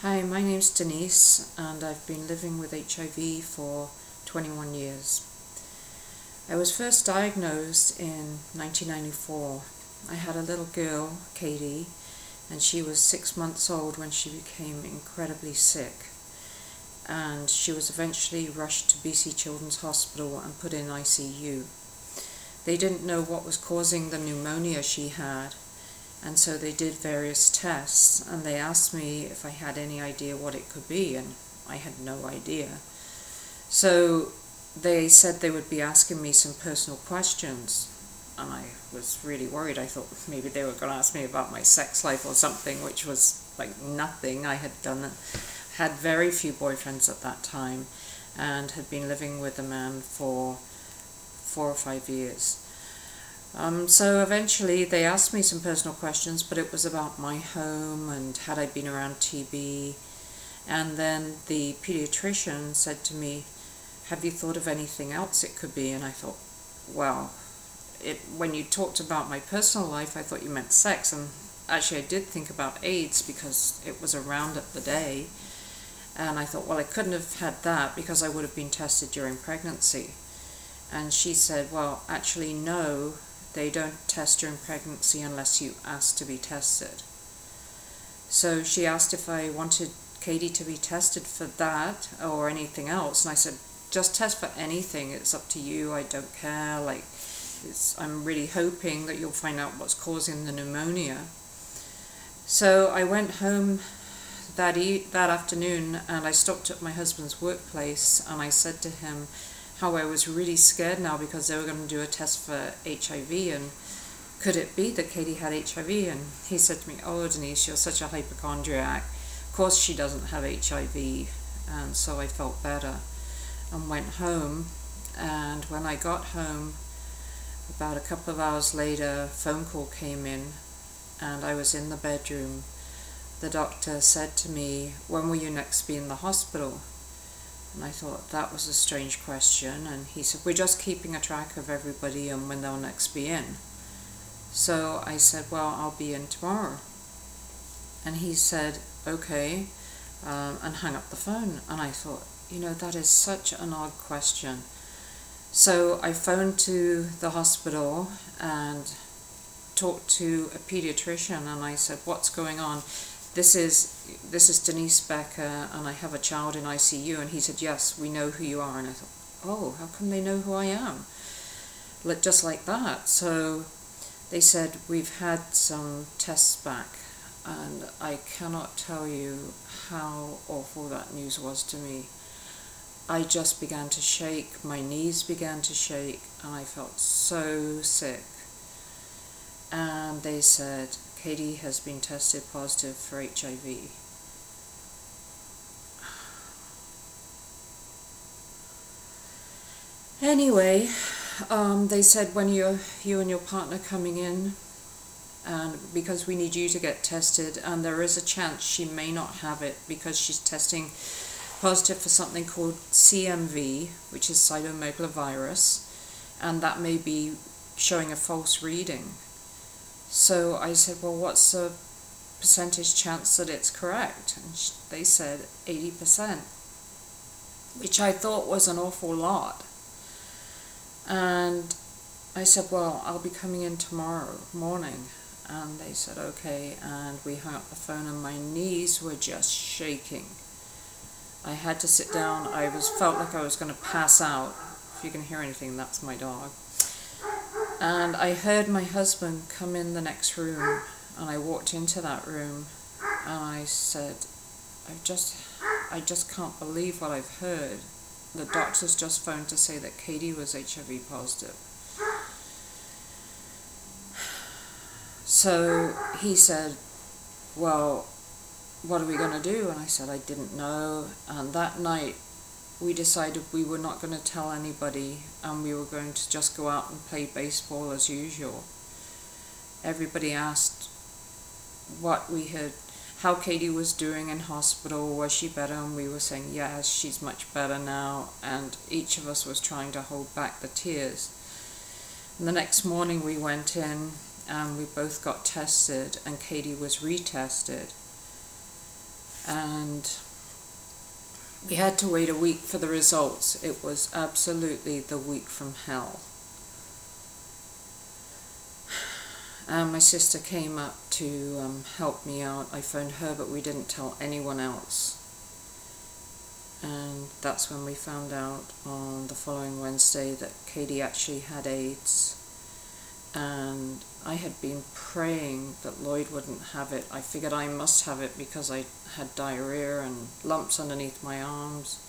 Hi, my name's Denise and I've been living with HIV for 21 years. I was first diagnosed in 1994. I had a little girl, Katie, and she was 6 months old when she became incredibly sick. And she was eventually rushed to BC Children's Hospital and put in ICU. They didn't know what was causing the pneumonia she had, and so they did various tests, and they asked me if I had any idea what it could be, and I had no idea. So they said they would be asking me some personal questions, and I was really worried. I thought maybe they were going to ask me about my sex life or something, which was like nothing. I had very few boyfriends at that time, and had been living with a man for 4 or 5 years. So eventually they asked me some personal questions, but it was about my home and had I been around TB. And then the pediatrician said to me, "Have you thought of anything else it could be?" And I thought, well, when you talked about my personal life, I thought you meant sex. And actually I did think about AIDS because it was around at the day. And I thought, well, I couldn't have had that because I would have been tested during pregnancy. And she said, well, actually, no. They don't test during pregnancy unless you ask to be tested. So she asked if I wanted Katie to be tested for that or anything else, and I said, just test for anything. It's up to you. I don't care. I'm really hoping that you'll find out what's causing the pneumonia. So I went home that afternoon, and I stopped at my husband's workplace, and I said to him how I was really scared now because they were going to do a test for HIV, and could it be that Katie had HIV? And he said to me, "Oh, Denise, you're such a hypochondriac. Of course she doesn't have HIV." And so I felt better and went home. And when I got home, about a couple of hours later, a phone call came in, and I was in the bedroom. The doctor said to me, "When will you next be in the hospital?" And I thought that was a strange question, and he said, "We're just keeping a track of everybody and when they'll next be in." So I said, "Well, I'll be in tomorrow." And he said, "Okay," and hung up the phone. And I thought, that is such an odd question. So I phoned to the hospital and talked to a pediatrician, and I said, "What's going on? This is Denise Becker, and I have a child in ICU." And he said, "Yes, we know who you are." And I thought, oh, how come they know who I am? Just like that. So they said, "We've had some tests back," and I cannot tell you how awful that news was to me. I just began to shake, my knees began to shake, and I felt so sick. And they said, "Katie has been tested positive for HIV." Anyway, they said, "When you and your partner coming in, and because we need you to get tested, and there is a chance she may not have it because she's testing positive for something called CMV, which is cytomegalovirus, and that may be showing a false reading." So I said, "Well, what's the percentage chance that it's correct?" And they said 80%, which I thought was an awful lot. And I said, "Well, I'll be coming in tomorrow morning." And they said, "Okay," and we hung up the phone, and my knees were just shaking. I had to sit down. Felt like I was going to pass out. If you can hear anything, that's my dog. And I heard my husband come in the next room, and I walked into that room, and I said, I just can't believe what I've heard. The doctors just phoned to say that Katie was HIV positive." So he said, "Well, what are we going to do?" And I said, "I didn't know." And that night we decided we were not going to tell anybody, and we were going to just go out and play baseball as usual. Everybody asked how Katie was doing in hospital. Was she better? And we were saying, yes, she's much better now. And each of us was trying to hold back the tears. And the next morning we went in, and we both got tested, and Katie was retested. and we had to wait a week for the results. It was absolutely the week from hell. And my sister came up to help me out. I phoned her, but we didn't tell anyone else. And that's when we found out on the following Wednesday that Katie actually had AIDS. And I had been praying that Lloyd wouldn't have it. I figured I must have it because I had diarrhea and lumps underneath my arms.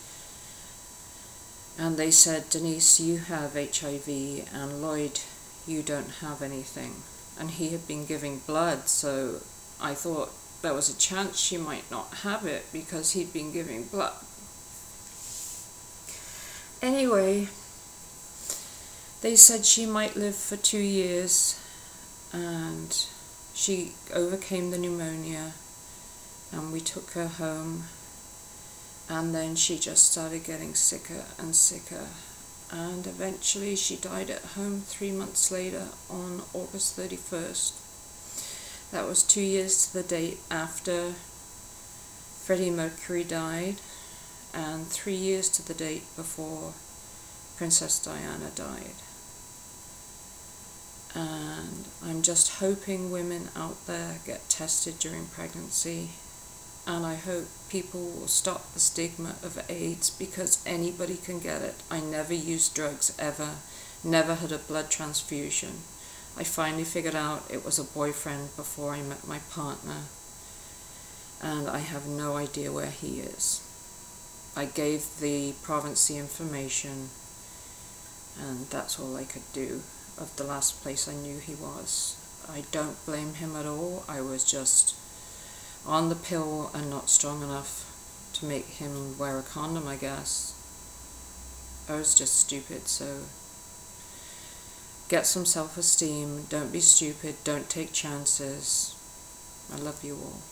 And they said, Denise, you have HIV, and Lloyd, you don't have anything. And he had been giving blood, so I thought there was a chance she might not have it because he'd been giving blood. Anyway, they said she might live for 2 years, and she overcame the pneumonia, and we took her home, and then she just started getting sicker and sicker, and eventually she died at home 3 months later on August 31st. That was 2 years to the date after Freddie Mercury died, and 3 years to the date before Princess Diana died. And I'm just hoping women out there get tested during pregnancy, and I hope people will stop the stigma of AIDS, because anybody can get it. I never used drugs ever, never had a blood transfusion. I finally figured out it was a boyfriend before I met my partner, and I have no idea where he is. I gave the province the information, and that's all I could do of the last place I knew he was. I don't blame him at all. I was just on the pill and not strong enough to make him wear a condom, I guess. I was just stupid, so get some self-esteem, don't be stupid, don't take chances. I love you all.